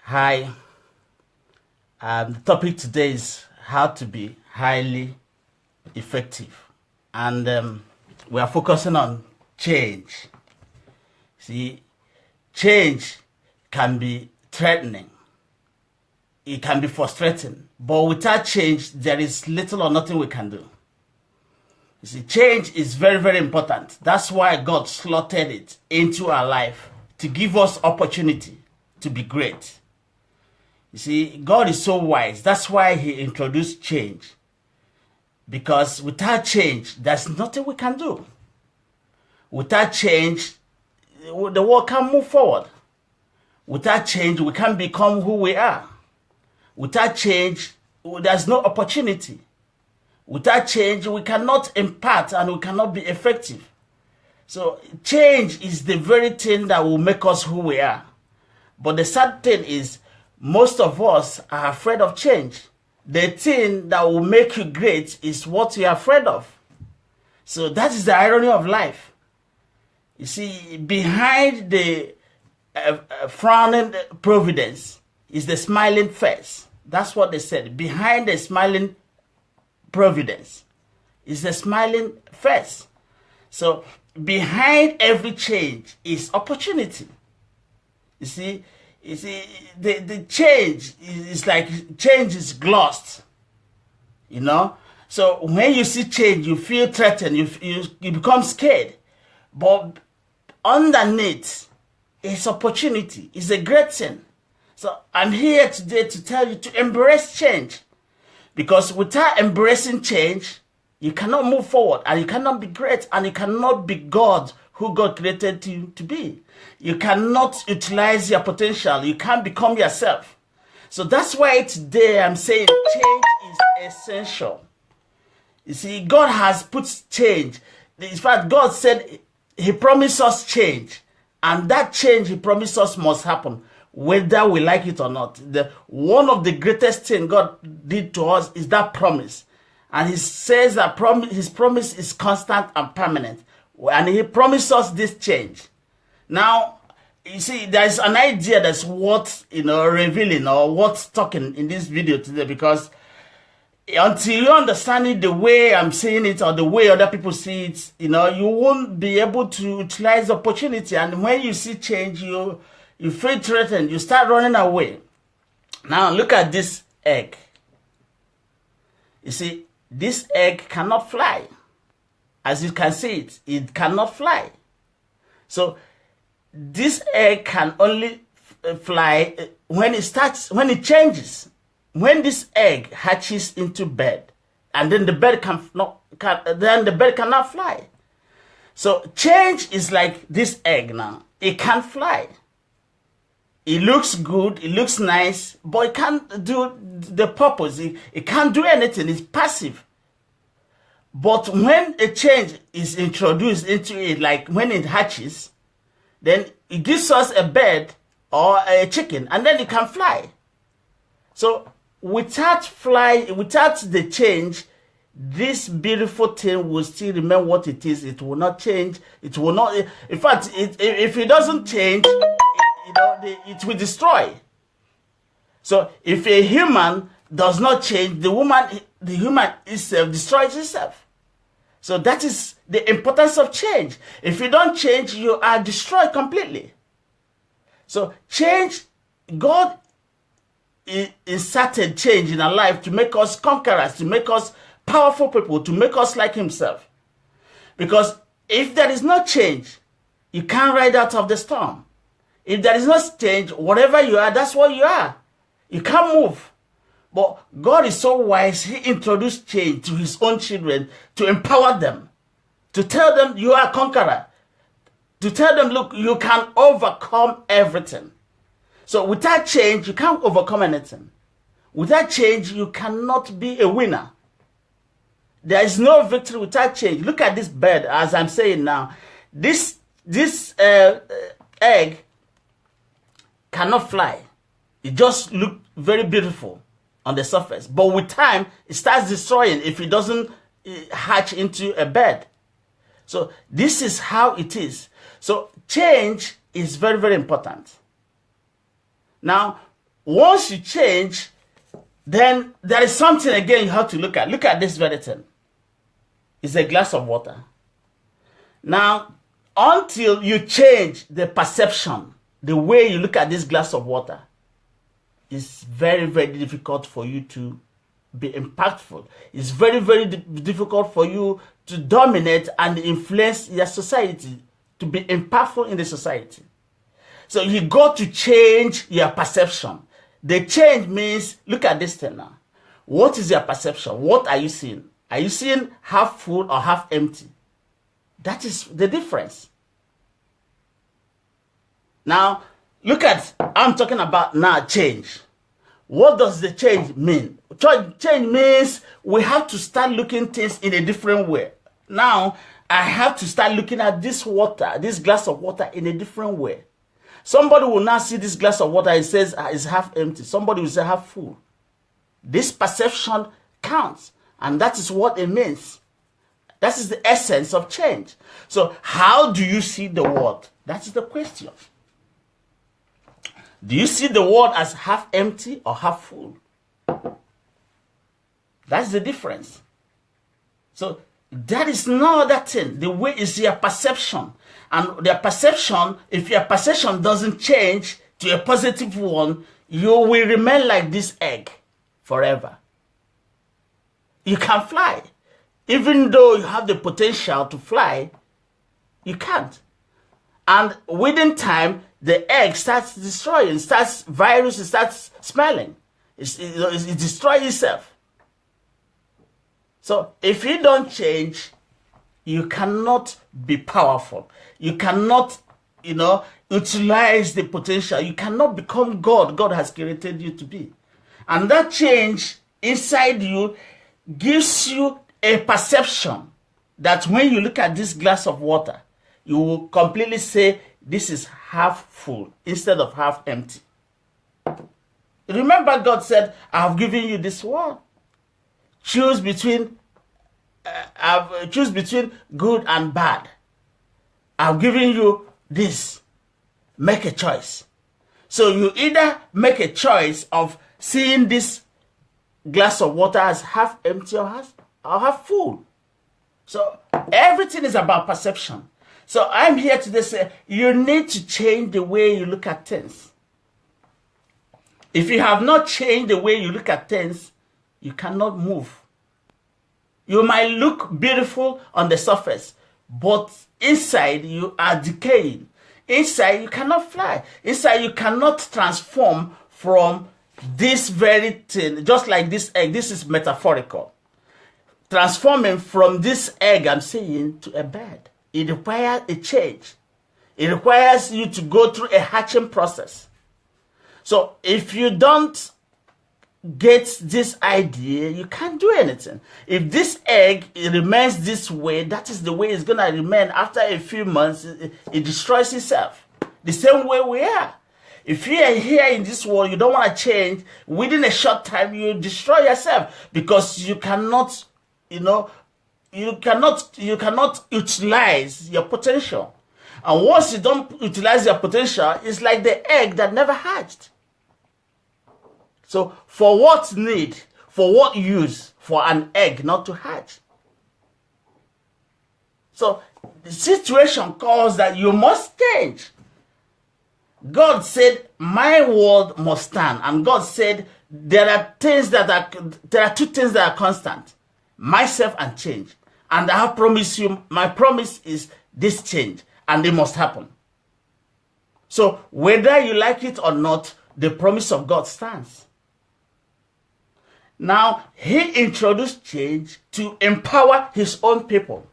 Hi, the topic today is how to be highly effective. And we are focusing on change. See, change can be threatening, it can be frustrating, but without change, there is little or nothing we can do. You see, change is very, very important. That's why God slotted it into our life to give us opportunity to be great. You see, God is so wise. That's why He introduced change. Because without change, there's nothing we can do. Without change, the world can't move forward. Without change, we can't become who we are. Without change, there's no opportunity. Without change, we cannot impart and we cannot be effective. So change is the very thing that will make us who we are. But the sad thing is, most of us are afraid of change. The thing that will make you great is what you're afraid of. So that is the irony of life. You see, behind the frowning providence is the smiling face. That's what they said. Behind the smiling providence is the smiling face. So behind every change is opportunity. You see, the change is like change is glossed, you know. So when you see change, you feel threatened, you become scared. But underneath is opportunity. It's a great thing. So I'm here today to tell you to embrace change. Because without embracing change, you cannot move forward and you cannot be great and you cannot be God who God created you to be. You cannot utilize your potential. You can't become yourself. So that's why today I'm saying change is essential. You see, God has put change. In fact, God said He promised us change. And that change He promised us must happen, whether we like it or not. One of the greatest things God did to us is that promise. And He says that His promise is constant and permanent. And He promised us this change. Now, you see, there's an idea that's worth, revealing or worth talking in this video today, because until you understand it the way I'm saying it or the way other people see it, you won't be able to utilize the opportunity. And when you see change, you feel threatened, you start running away. Now, look at this egg. You see, this egg cannot fly. As you can see it cannot fly. So this egg can only fly when it changes. When this egg hatches into bed, and then the bird cannot fly. So change is like this egg now. It can't fly. It looks good, it looks nice, but it can't do the purpose. It can't do anything. It's passive. But when a change is introduced into it, like when it hatches, then it gives us a bird or a chicken, and then it can fly. So without the change, this beautiful thing will still remain what it is. It will not change. It will not. In fact, if it doesn't change, it will destroy. So if a human does not change, the human itself destroys itself. So that is the importance of change. If you don't change, you are destroyed completely. So change, God inserted change in our life to make us conquerors, to make us powerful people, to make us like Himself. Because if there is no change, you can't ride out of the storm. If there is no change, whatever you are, that's what you are. You can't move. But God is so wise, He introduced change to His own children to empower them, to tell them you are a conqueror, to tell them, look, you can overcome everything. So without change, you can't overcome anything. Without change, you cannot be a winner. There is no victory without change. Look at this bird, as I'm saying now. This egg cannot fly. It just looks very beautiful on the surface. But with time, it starts destroying if it doesn't hatch into a bed. So this is how it is. So change is very, very important. Now, once you change, then there is something again you have to look at. Look at this very thing. It's a glass of water. Now, until you change the perception, the way you look at this glass of water, it's very, very difficult for you to be impactful. It's very, very difficult for you to dominate and influence your society, to be impactful in the society. So you got to change your perception. The change means, look at this thing now. What is your perception? What are you seeing? Are you seeing half full or half empty? That is the difference. Now, look at, I'm talking about now change. What does the change mean? Change means we have to start looking things in a different way. Now, I have to start looking at this water, this glass of water in a different way. Somebody will now see this glass of water and says it's half empty. Somebody will say half full. This perception counts, and that is what it means. That is the essence of change. So how do you see the world? That is the question. Do you see the world as half empty or half full? That's the difference. So that is no other thing. The way is your perception. And their perception, if your perception doesn't change to a positive one, you will remain like this egg forever. You can fly. Even though you have the potential to fly, you can't. And within time, the egg starts destroying, virus starts smelling. It destroys itself. So if you don't change, you cannot be powerful. You cannot, utilize the potential. You cannot become God has created you to be. And that change inside you gives you a perception that when you look at this glass of water, you will completely say, this is half full instead of half empty. Remember, God said, I have given you this world. Choose between good and bad. I've given you this. Make a choice. So you either make a choice of seeing this glass of water as half empty or half full. So everything is about perception. So I'm here today to say you need to change the way you look at things. If you have not changed the way you look at things, you cannot move. You might look beautiful on the surface, but inside you are decaying. Inside you cannot fly. Inside you cannot transform from this very thing, just like this egg. This is metaphorical. Transforming from this egg, I'm saying, to a bird. It requires a change. It requires you to go through a hatching process. So if you don't get this idea, you can't do anything. If this egg remains this way, that is the way it's going to remain. After a few months, it destroys itself. The same way we are. If you are here in this world, you don't want to change, within a short time, you destroy yourself because you cannot, you cannot utilize your potential. And once you don't utilize your potential, it's like the egg that never hatched. So for what need, for what use for an egg not to hatch? So the situation calls that you must change. God said, my word must stand. And God said, there are two things that are constant. Myself and change. And I have promised you, my promise is this change. And it must happen. So whether you like it or not, the promise of God stands. Now, he introduced change to empower his own people.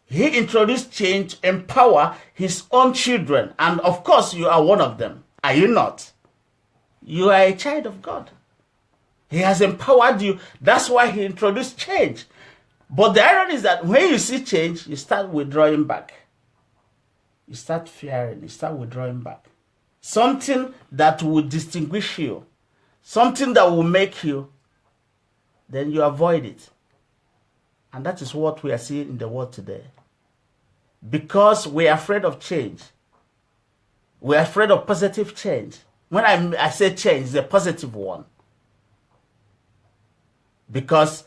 He introduced change to empower his own children. And of course, you are one of them. Are you not? You are a child of God. He has empowered you. That's why he introduced change. But the irony is that when you see change, you start withdrawing back. You start fearing. You start withdrawing back. Something that will distinguish you. Something that will make you, then you avoid it. And that is what we are seeing in the world today. Because we are afraid of change. We are afraid of positive change. When I say change, it's a positive one. Because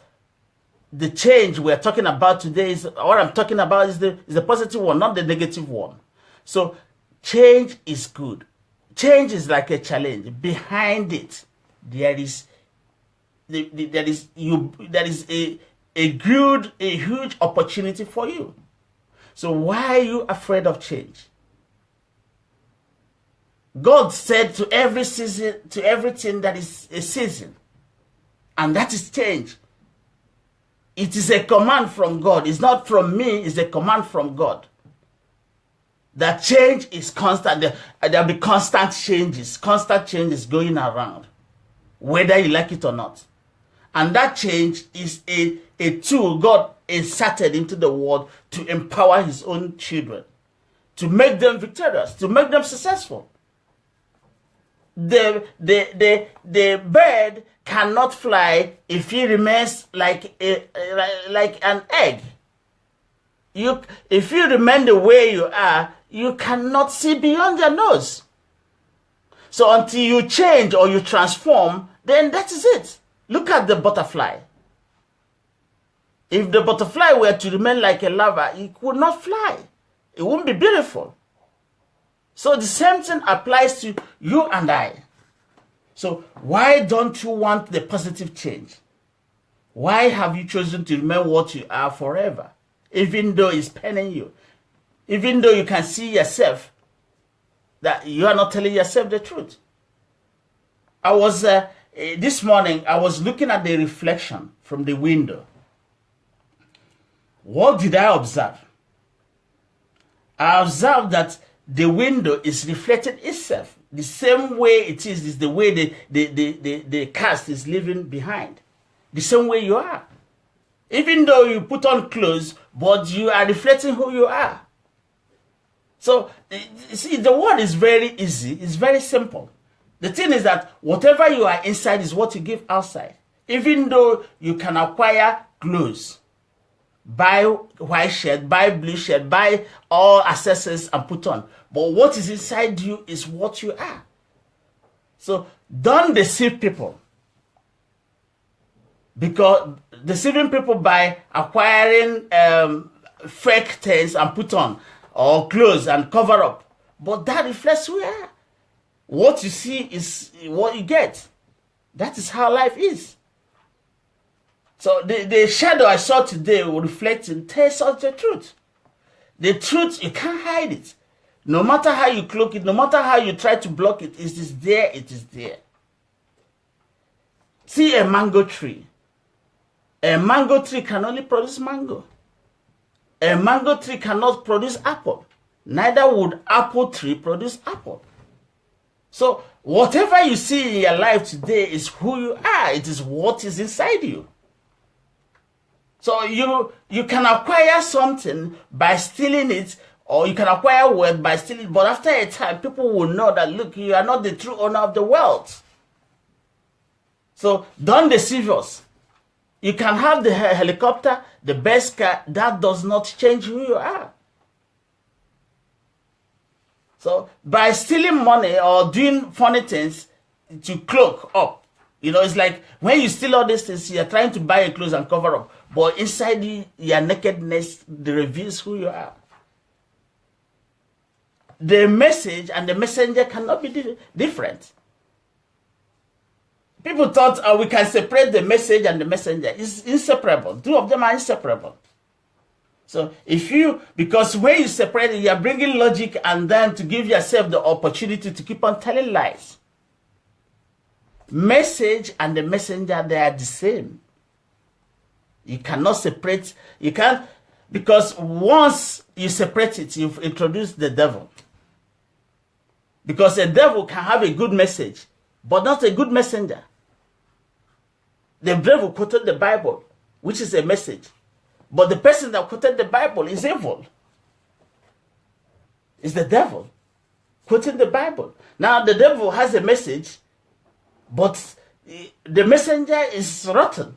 the change we're talking about today is, what I'm talking about is the positive one, not the negative one. So change is good. Change is like a challenge. Behind it, there is a huge opportunity for you. So why are you afraid of change? God said to every season, to everything that is a season, and that is change. It is a command from God. It's not from me, it's a command from God. That change is constant. There'll be constant changes going around, whether you like it or not. And that change is a tool God inserted into the world to empower his own children, to make them victorious, to make them successful. The bird cannot fly if he remains like an egg. If you remain the way you are, you cannot see beyond your nose. So until you change or you transform, then that is it. Look at the butterfly. If the butterfly were to remain like a larva, it would not fly. It wouldn't be beautiful. So the same thing applies to you and I. So why don't you want the positive change? Why have you chosen to remain what you are forever? Even though it's paining you. Even though you can see yourself that you are not telling yourself the truth. I was, this morning, I was looking at the reflection from the window. What did I observe? I observed that the window is reflecting itself. The same way it is the way the cast is leaving behind. The same way you are. Even though you put on clothes, but you are reflecting who you are. So, see, the word is very easy. It's very simple. The thing is that whatever you are inside is what you give outside. Even though you can acquire clothes, buy white shirt, buy blue shirt, buy all accessories and put on. But what is inside you is what you are. So don't deceive people. Because deceiving people by acquiring fake things and put on, or clothes and cover up. But that reflects who you are. What you see is what you get. That is how life is. So the shadow I saw today will reflect and tells us the truth. The truth, you can't hide it. No matter how you cloak it, no matter how you try to block it, it is there, it is there. See a mango tree. A mango tree can only produce mango. A mango tree cannot produce apple. Neither would apple tree produce apple. So whatever you see in your life today is who you are. It is what is inside you. So you can acquire something by stealing it, or you can acquire wealth by stealing it. But after a time, people will know that, look, you are not the true owner of the wealth. So don't deceive us. You can have the helicopter, the best car. That does not change who you are. So by stealing money or doing funny things to cloak up, it's like when you steal all these things, you're trying to buy a clothes and cover up. But inside your nakedness reveals who you are. The message and the messenger cannot be different. People thought we can separate the message and the messenger. It's inseparable. Two of them are inseparable. So because when you separate it, you're bringing logic and then to give yourself the opportunity to keep on telling lies. Message and the messenger, they are the same. You cannot separate, because once you separate it, you've introduced the devil. Because a devil can have a good message, but not a good messenger. The devil quoted the Bible, which is a message. But the person that quoted the Bible is evil. It's the devil quoting the Bible. Now the devil has a message, but the messenger is rotten.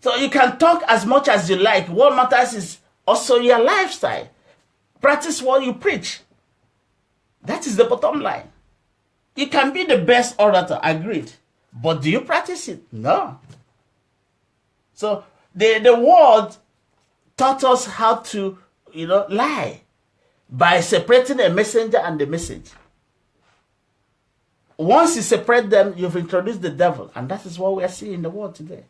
So you can talk as much as you like. What matters is also your lifestyle. Practice what you preach. That is the bottom line. You can be the best orator, agreed. But do you practice it? No. So the world taught us how to, lie by separating a messenger and the message. Once you separate them, you've introduced the devil. And that is what we are seeing in the world today.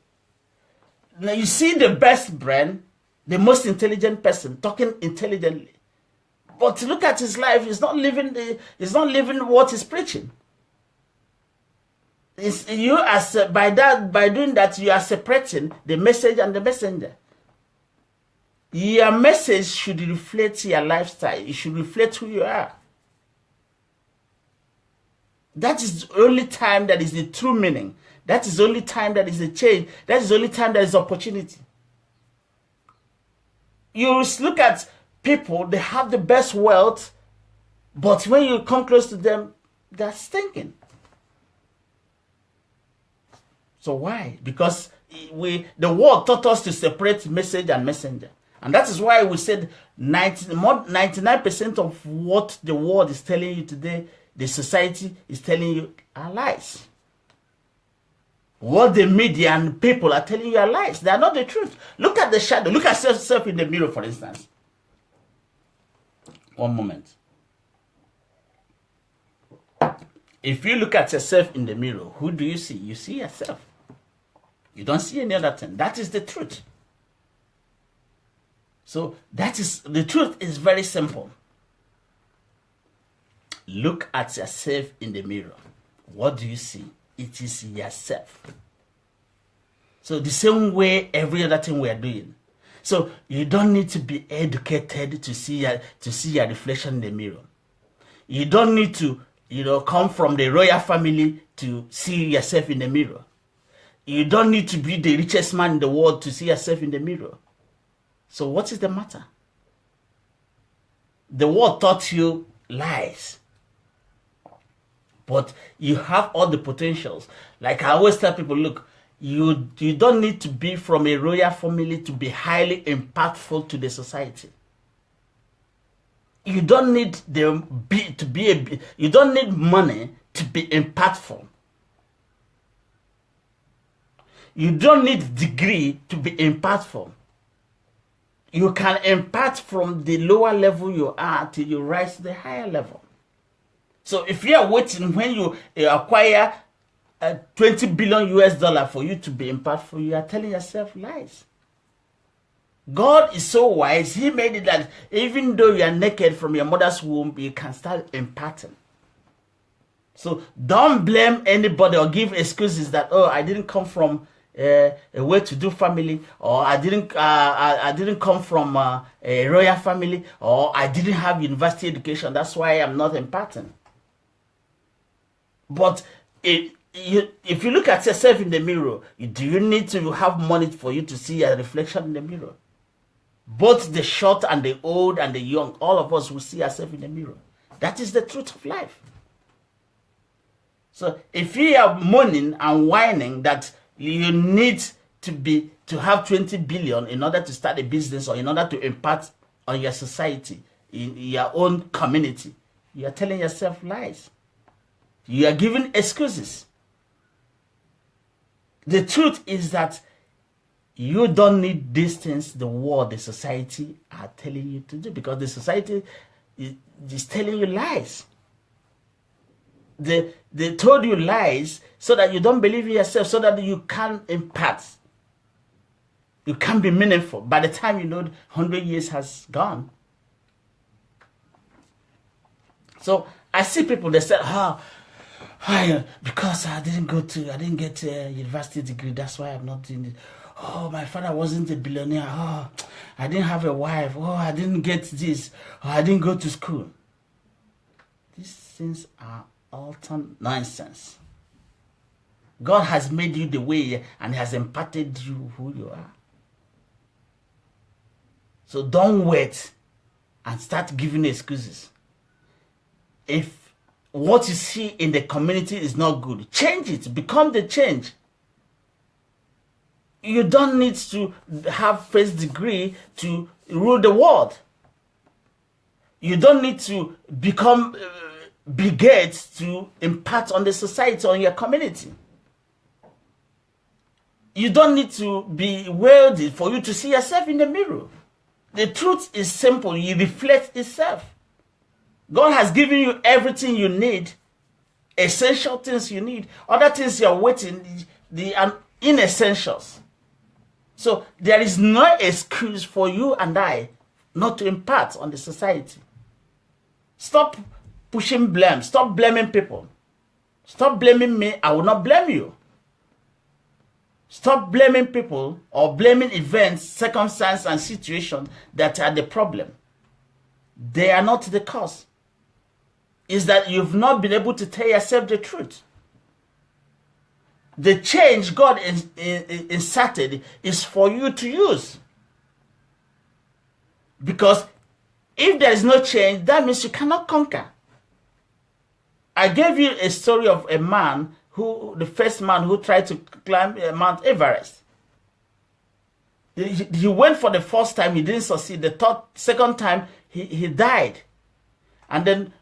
Now you see the best brain, the most intelligent person talking intelligently. But look at his life, he's not living what he's preaching. By doing that, you are separating the message and the messenger. Your message should reflect your lifestyle. It should reflect who you are. That is the only time that is the true meaning. That is the only time that is a change. That is the only time there is opportunity. You look at people, they have the best wealth, but when you come close to them, they're stinking. So why? Because the world taught us to separate message and messenger. And that is why we said 99% of what the world is telling you today, the society is telling you, are lies. What the media and people are telling you are lies. They are not the truth. Look at the shadow. Look at yourself in the mirror, for instance. One moment. If you look at yourself in the mirror, who do you see? You see yourself. You don't see any other thing. That is the truth. So the truth is very simple. Look at yourself in the mirror. What do you see? It is yourself. So the same way every other thing we are doing. So you don't need to be educated to see your reflection in the mirror. You don't need to, come from the royal family to see yourself in the mirror. You don't need to be the richest man in the world to see yourself in the mirror. So what is the matter? The world taught you lies. But you have all the potentials. Like I always tell people, look, you don't need to be from a royal family to be highly impactful to the society. You don't need you don't need money to be impactful. You don't need degree to be impactful. You can impact from the lower level you are till you rise to the higher level. So if you are waiting when you acquire 20 billion US dollar for you to be impactful, you are telling yourself lies. God is so wise, he made it that even though you are naked from your mother's womb, you can start imparting. So don't blame anybody or give excuses that, oh, I didn't come from a well-to-do family, or I didn't come from a royal family, or I didn't have university education. That's why I'm not imparting. But if you look at yourself in the mirror, do you need to have money for you to see a reflection in the mirror? Both the short and the old and the young, all of us will see ourselves in the mirror. That is the truth of life. So if you are moaning and whining that you need to have 20 billion in order to start a business or in order to impact on your society, in your own community, you are telling yourself lies. You are giving excuses. The truth is that you don't need these things the world, the society are telling you to do, because the society is telling you lies. They told you lies so that you don't believe in yourself, so that you can impact. You can't be meaningful. By the time you know 100 years has gone. So I see people, they say, because I didn't get a university degree, that's why I'm not doing it. Oh, my father wasn't a billionaire. Oh, I didn't have a wife. Oh, I didn't get this. Oh, I didn't go to school. These things are utter nonsense. God has made you the way and has imparted you who you are. So don't wait and start giving excuses. If what you see in the community is not good, change it. Become the change. You don't need to have first degree to rule the world. You don't need to become begets to impact on the society, on your community. You don't need to be wealthy for you to see yourself in the mirror. The truth is simple. You reflect itself. God has given you everything you need, essential things you need. Other things you're waiting, the inessentials. So there is no excuse for you and I not to impact on the society. Stop pushing blame. Stop blaming people. Stop blaming me. I will not blame you. Stop blaming people or blaming events, circumstances, and situations that are the problem. They are not the cause. It's that you've not been able to tell yourself the truth. The change God inserted is for you to use. Because if there is no change, that means you cannot conquer. I gave you a story of a man the first man who tried to climb Mount Everest. He went for the first time, he didn't succeed. The second time, he died. And then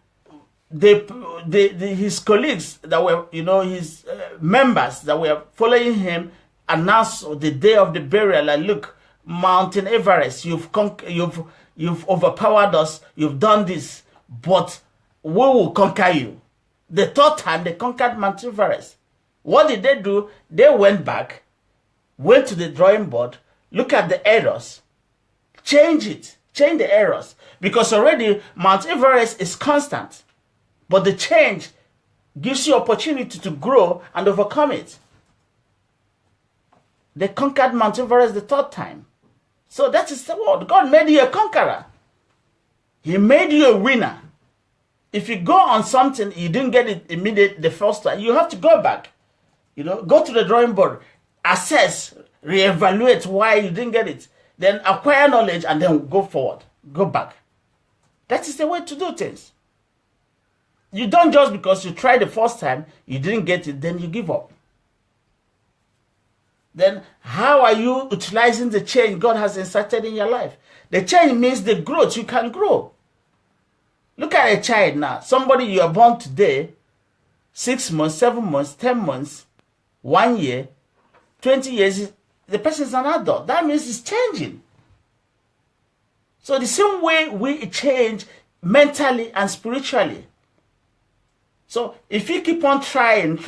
his colleagues that were, his members that were following him announced the day of the burial, like, look, Mountain Everest, you've overpowered us, you've done this, but we will conquer you. The third time, they conquered Mount Everest. What did they do? They went back, went to the drawing board, look at the errors, change the errors. Because already Mount Everest is constant. But the change gives you opportunity to grow and overcome it. They conquered Mount Everest the third time. So that is the word. God made you a conqueror. He made you a winner. If you go on something, you didn't get it immediately the first time, you have to go back. Go to the drawing board, assess, reevaluate why you didn't get it. Then acquire knowledge and then go forward. Go back. That is the way to do things. You don't just because you tried the first time, you didn't get it, then you give up. Then how are you utilizing the change God has inserted in your life? The change means the growth. You can grow. Look at a child now. Somebody you are born today, 6 months, 7 months, 10 months, 1 year, 20 years, the person is an adult. That means it's changing. So the same way we change mentally and spiritually. So if you keep on trying,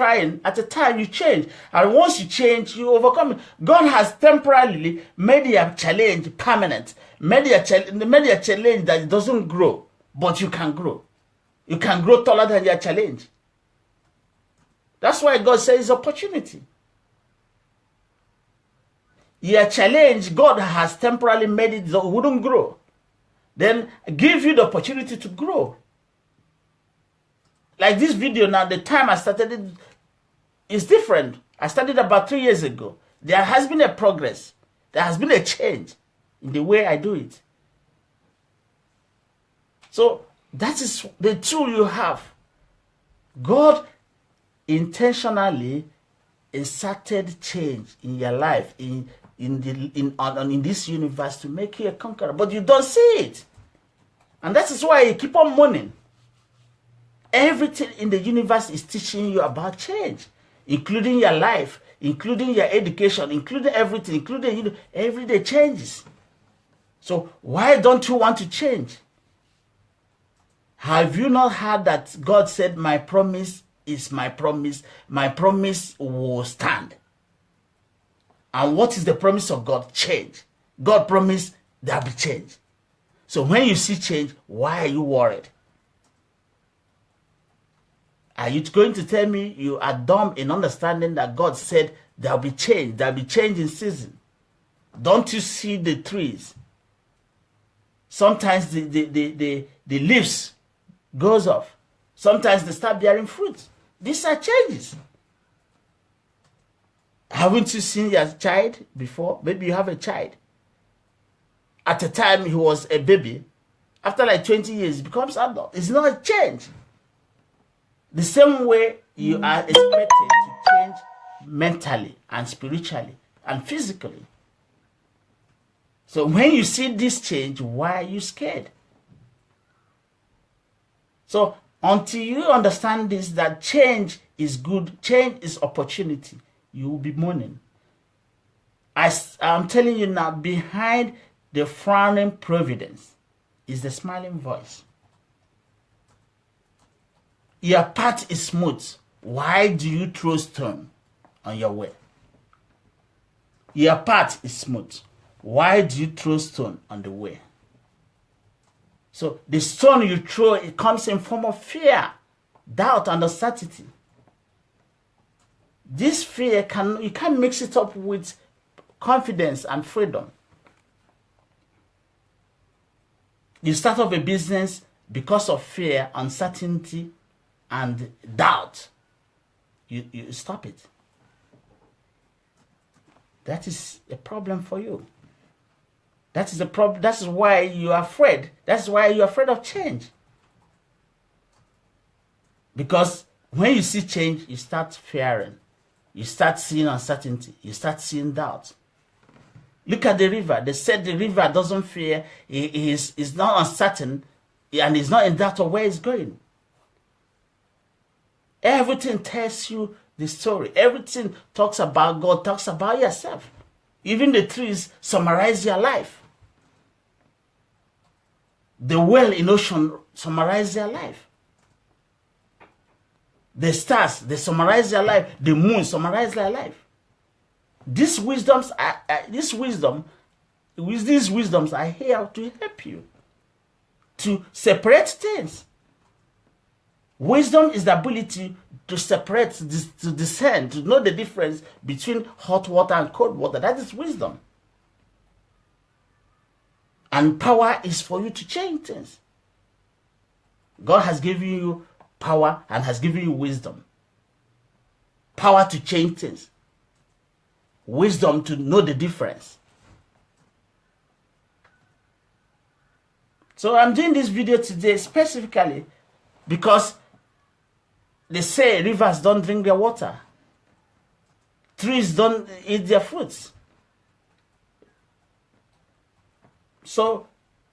at a time you change. And once you change, you overcome it. God has temporarily made your challenge permanent. Made your challenge that it doesn't grow. But you can grow. You can grow taller than your challenge. That's why God says opportunity. Your challenge, God has temporarily made it so it wouldn't grow. Then give you the opportunity to grow. Like this video now, the time I started it is different. I started about 3 years ago. There has been a progress. There has been a change in the way I do it. So that is the tool you have. God intentionally inserted change in your life, in this universe to make you a conqueror, but you don't see it. And that is why you keep on mourning. Everything in the universe is teaching you about change, including your life, including your education, including everything, including everyday changes. So why don't you want to change? Have you not heard that God said, my promise is my promise. My promise will stand. And what is the promise of God? Change. God promised there will be change. So when you see change, why are you worried? Are you going to tell me you are dumb in understanding that God said there will be change? There will be change in season. Don't you see the trees? Sometimes the leaves goes off. Sometimes they start bearing fruit. These are changes. Haven't you seen your child before? Maybe you have a child. At a time he was a baby. After like 20 years, he becomes adult. It's not a change. The same way you are expected to change mentally and spiritually and physically. So when you see this change, why are you scared? So Until you understand this, that change is good, change is opportunity, you will be mourning. I'm telling you now, behind the frowning providence is the smiling voice. Your path is smooth. Why do you throw stone on your way? Your path is smooth. Why do you throw stone on the way? So the stone you throw, it comes in form of fear, doubt, and uncertainty. This fear, you can't mix it up with confidence and freedom. You start off a business because of fear, uncertainty, and doubt. You stop it. That is a problem for you. That is the problem. That is why you are afraid. That's why you're afraid of change. Because when you see change, you start fearing. You start seeing uncertainty. You start seeing doubt. Look at the river. They said the river doesn't fear. It is not uncertain. And it's not in doubt of where it's going. Everything tells you the story. Everything talks about God, talks about yourself. Even the trees summarize your life. The well in ocean summarize their life. The stars, they summarize their life. The moon summarize their life. These wisdoms are here to help you to separate things. Wisdom is the ability to separate, to discern, to know the difference between hot water and cold water. That is wisdom. And power is for you to change things. God has given you power and has given you wisdom. Power to change things. Wisdom to know the difference. So I'm doing this video today specifically because they say rivers don't drink their water. Trees don't eat their fruits. So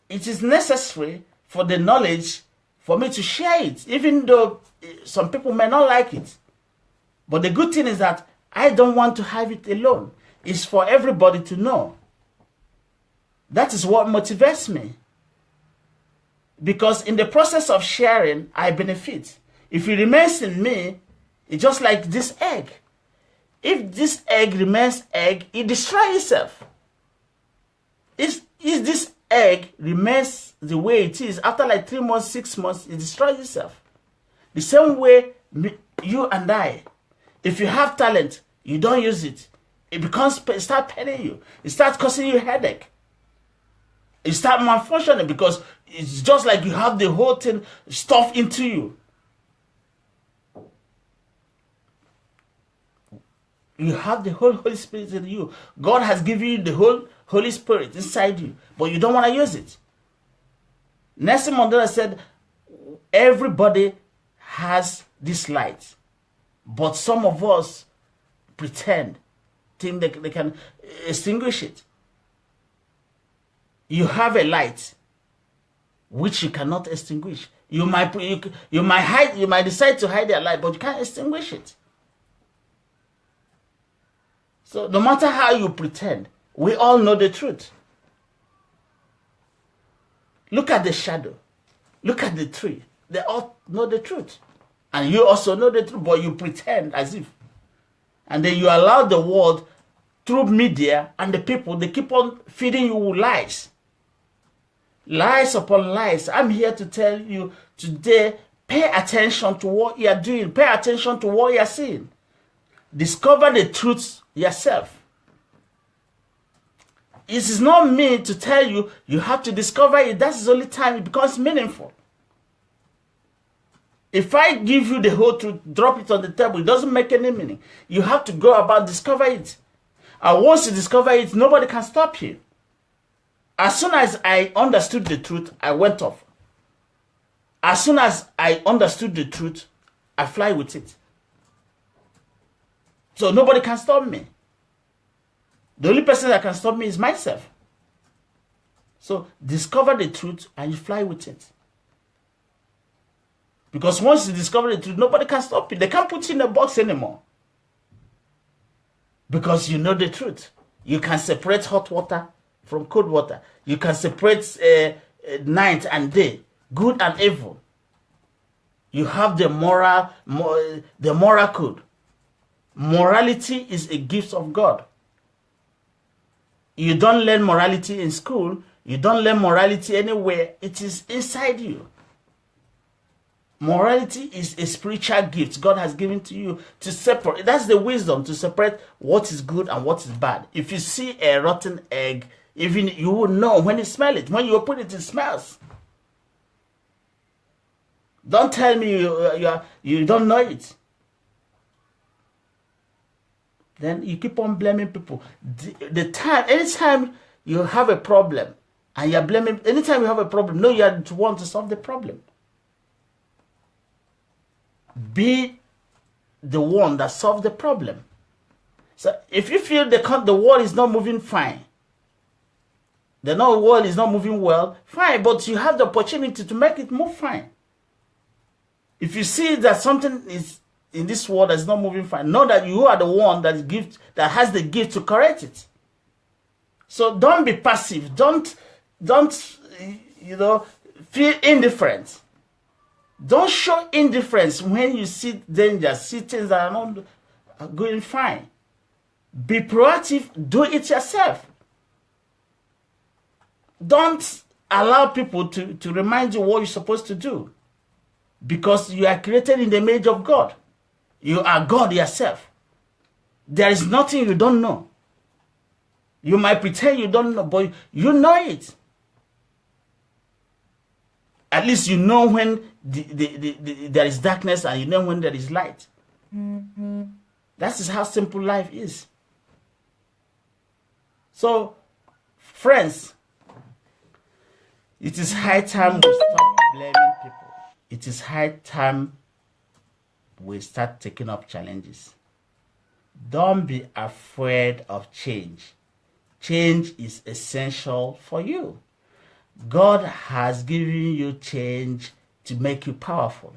it is necessary for the knowledge for me to share it, even though some people may not like it. But the good thing is that I don't want to have it alone. It's for everybody to know. That is what motivates me. Because in the process of sharing, I benefit. If it remains in me, it's just like this egg. If this egg remains egg, it destroys itself. If this egg remains the way it is, after like 3 months, 6 months, it destroys itself. The same way you and I, if you have talent, you don't use it, it starts paining you. It starts causing you headache. It starts malfunctioning because it's just like you have the whole thing stuffed into you. You have the whole Holy Spirit in you. God has given you the whole Holy Spirit inside you, but you don't want to use it. Nelson Mandela said, everybody has this light, but some of us pretend, think they can extinguish it. You have a light which you cannot extinguish. You might decide to hide your light, but you can't extinguish it. So no matter how you pretend, we all know the truth. Look at the shadow. Look at the tree. They all know the truth. And you also know the truth, but you pretend as if. And then you allow the world through media and the people, they keep on feeding you with lies. Lies upon lies. I'm here to tell you today, pay attention to what you are doing. Pay attention to what you are seeing. Discover the truth yourself. It is not me to tell you, you have to discover it. That's the only time it becomes meaningful. If I give you the whole truth, drop it on the table, it doesn't make any meaning. You have to go about discover it. And once you discover it, nobody can stop you. As soon as I understood the truth, I went off. As soon as I understood the truth, I fly with it. So nobody can stop me. The only person that can stop me is myself. So discover the truth and you fly with it. Because once you discover the truth, nobody can stop you. They can't put you in a box anymore. Because you know the truth. You can separate hot water from cold water. You can separate night and day, good and evil. You have the moral code. Morality is a gift of God. You don't learn morality in school. You don't learn morality anywhere. It is inside you. Morality is a spiritual gift God has given to you to separate. That's the wisdom to separate what is good and what is bad. If you see a rotten egg, even you will know when you smell it. When you open it, it smells. Don't tell me you don't know it. Then you keep on blaming people. Anytime you have a problem and you're blaming, anytime you have a problem, no, you are the one to solve the problem. Be the one that solves the problem. So if you feel the world is not moving fine, the world is not moving well, fine, but you have the opportunity to make it move fine. If you see that something is in this world that's not moving fine, know that you are the one that has the gift to correct it. So don't be passive. Don't feel indifferent. Don't show indifference when you see danger, see things that are not going fine. Be proactive. Do it yourself. Don't allow people to remind you what you're supposed to do. Because you are created in the image of God. You are God yourself. There is nothing you don't know. You might pretend you don't know, but you know it. At least you know when there is darkness and you know when there is light. Mm-hmm. That is how simple life is. So, friends, it is high time we stop blaming people. It is high time we start taking up challenges. Don't be afraid of change. Change is essential for you. God has given you change to make you powerful.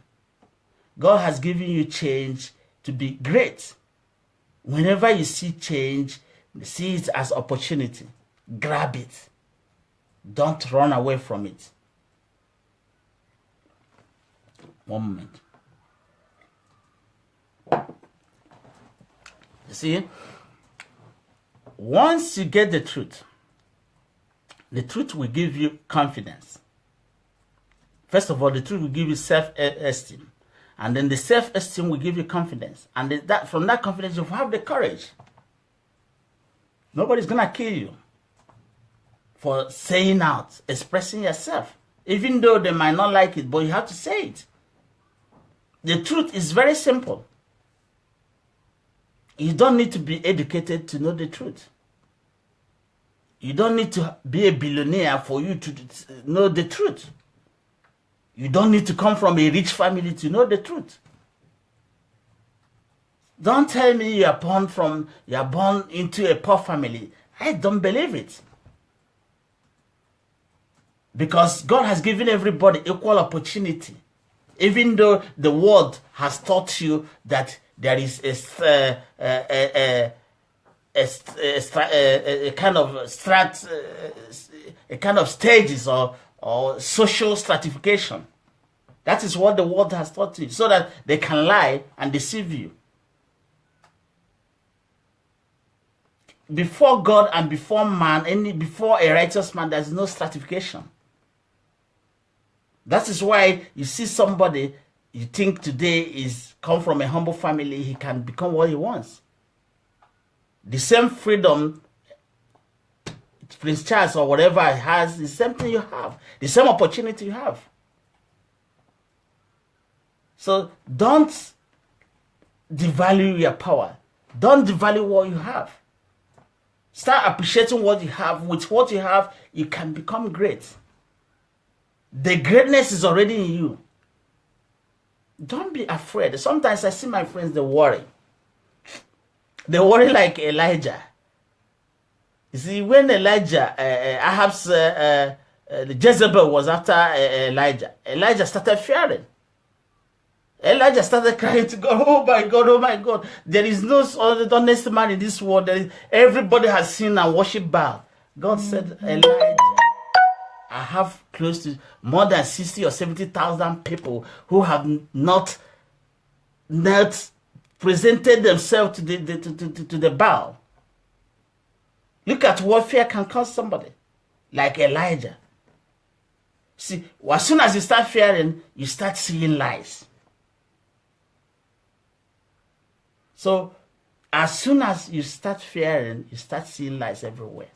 God has given you change to be great. Whenever you see change, see it as opportunity. Grab it. Don't run away from it. One moment. You see, once you get the truth will give you confidence. First of all, the truth will give you self-esteem. And then the self-esteem will give you confidence. And then from that confidence, you have the courage. Nobody's going to kill you for saying out, expressing yourself. Even though they might not like it, but you have to say it. The truth is very simple. You don't need to be educated to know the truth. You don't need to be a billionaire for you to know the truth. You don't need to come from a rich family to know the truth. Don't tell me you are born into a poor family. I don't believe it. Because God has given everybody equal opportunity. Even though the world has taught you that there is a kind of stages or social stratification. That is what the world has taught you, so that they can lie and deceive you. Before God and before man, before a righteous man, there is no stratification. That is why you see somebody you think today is come from a humble family, he can become what he wants. The same freedom Prince Charles or whatever has, the same thing you have. The same opportunity you have. So don't devalue your power. Don't devalue what you have. Start appreciating what you have. With what you have, you can become great. The greatness is already in you. Don't be afraid. Sometimes I see my friends, they worry. They worry like Elijah. You see, when Ahab's Jezebel was after Elijah started fearing. Elijah started crying to God, oh my God, oh my God. There is no honest man in this world. Everybody has sinned and worshipped Baal. God said, Elijah, I have close to more than 60 or 70,000 people who have not presented themselves to the Baal. Look at what fear can cause somebody, like Elijah. See, as soon as you start fearing, you start seeing lies. So, as soon as you start fearing, you start seeing lies everywhere.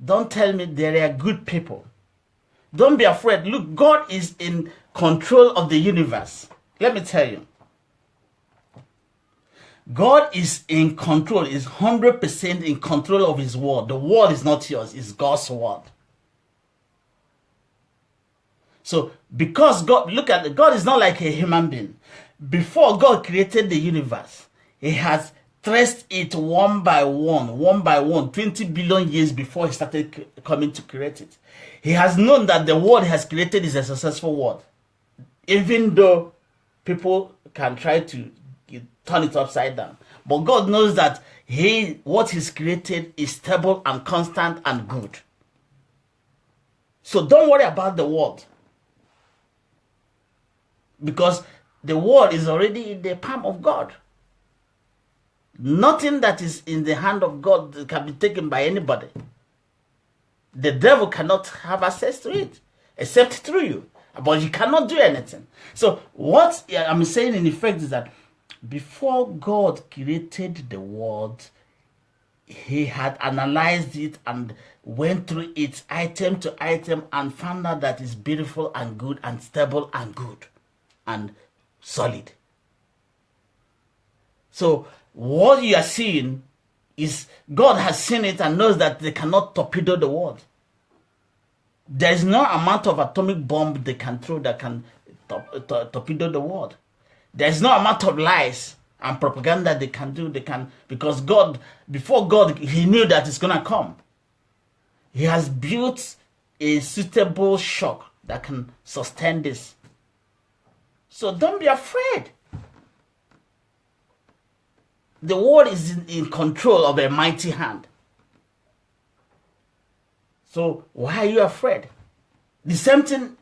Don't tell me there are good people. Don't be afraid. Look, God is in control of the universe. Let me tell you. God is in control, is 100% in control of his word. The word is not yours, it's God's word. So, because God, look at it, God is not like a human being. Before God created the universe, he has traced it one by one, 20 billion years before he started coming to create it. He has known that the word he has created is a successful word. Even though people can try to turn it upside down. But God knows that what he's created is stable and constant and good. So don't worry about the word. Because the word is already in the palm of God. Nothing that is in the hand of God can be taken by anybody. The devil cannot have access to it, except through you. But you cannot do anything. So what I'm saying in effect is that before God created the world, he had analyzed it and went through it item to item and found out that it's beautiful and good and stable and good and solid. So what you are seeing is God has seen it and knows that they cannot torpedo the world. There is no amount of atomic bomb they can throw that can torpedo the world. There is no amount of lies and propaganda they can do. Because God, before God, he knew that it's going to come. He has built a suitable shock that can sustain this. So don't be afraid. The world is in control of a mighty hand. So why are you afraid? The same thing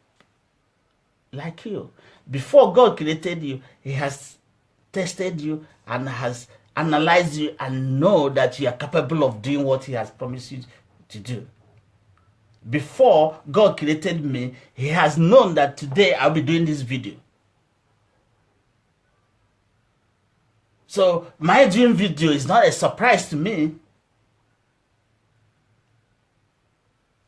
like you. Before God created you, he has tested you and has analyzed you and know that you are capable of doing what he has promised you to do. Before God created me, he has known that today I'll be doing this video. So my doing video is not a surprise to me.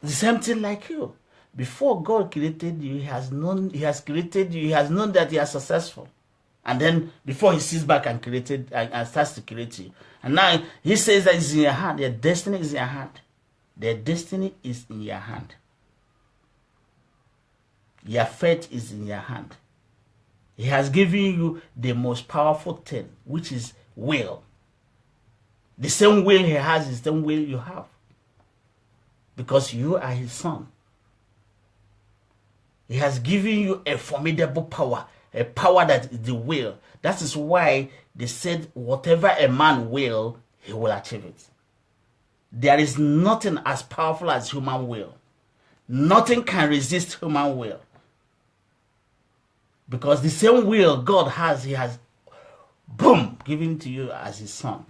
The same thing like you. Before God created you, he has known that you are successful. And then before he sits back and starts to create you. And now he says that it's in your hand. Your destiny is in your hand. Their destiny is in your hand. Your fate is in your hand. He has given you the most powerful thing, which is will. The same will he has is the same will you have. Because you are his son. He has given you a formidable power. A power that is the will. That is why they said whatever a man will, he will achieve it. There is nothing as powerful as human will. Nothing can resist human will. Because the same will God has, he has, boom, given to you as his son.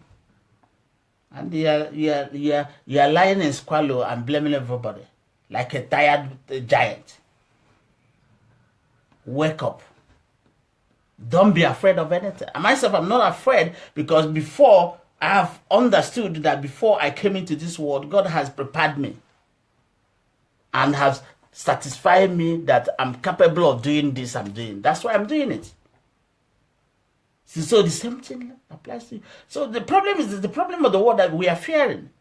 And you are lying in squalor and blaming everybody like a tired giant. Wake up. Don't be afraid of anything. And myself, I'm not afraid because before I have understood that before I came into this world, God has prepared me and has satisfied me that I'm capable of doing this I'm doing. That's why I'm doing it. So the same thing applies to you. So the problem is the problem of the world that we are fearing.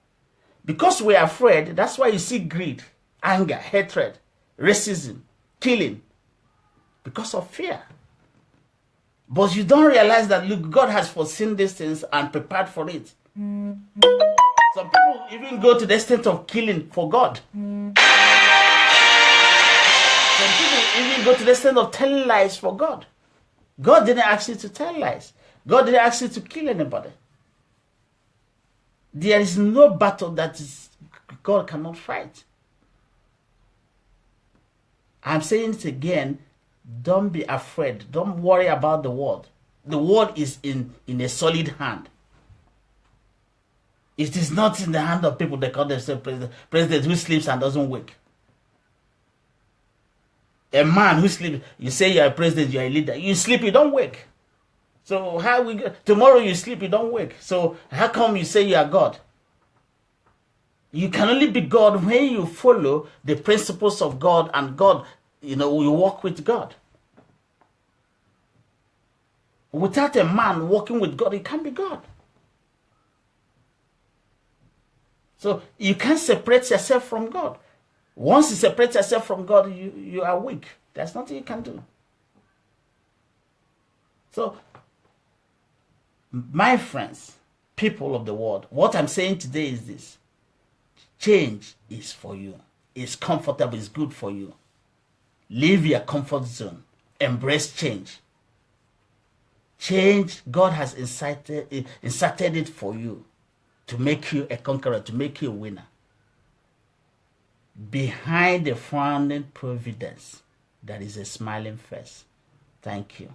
Because we are afraid, that's why you see greed, anger, hatred, racism, killing. Because of fear. But you don't realize that, look, God has foreseen these things and prepared for it. Some people even go to the extent of killing for God. Some people even go to the extent of telling lies for God. God didn't ask you to tell lies. God didn't ask you to kill anybody. There is no battle that God cannot fight. I'm saying it again. Don't be afraid. Don't worry about the world. The world is in a solid hand. It is not in the hand of people that call themselves president who sleeps and doesn't wake. A man who sleeps, you say you're a president, you're a leader. You sleep, you don't wake. So how we go? Tomorrow you sleep, you don't wake. So how come you say you are God? You can only be God when you follow the principles of God, and God, you walk with God. Without a man walking with God, he can't be God. So you can't separate yourself from God. Once you separate yourself from God, you are weak. There's nothing you can do. So, my friends, people of the world, what I'm saying today is this. Change is for you. It's comfortable. It's good for you. Leave your comfort zone. Embrace change. Change, God has inserted it for you to make you a conqueror, to make you a winner. Behind the frowning providence, there is a smiling face. Thank you.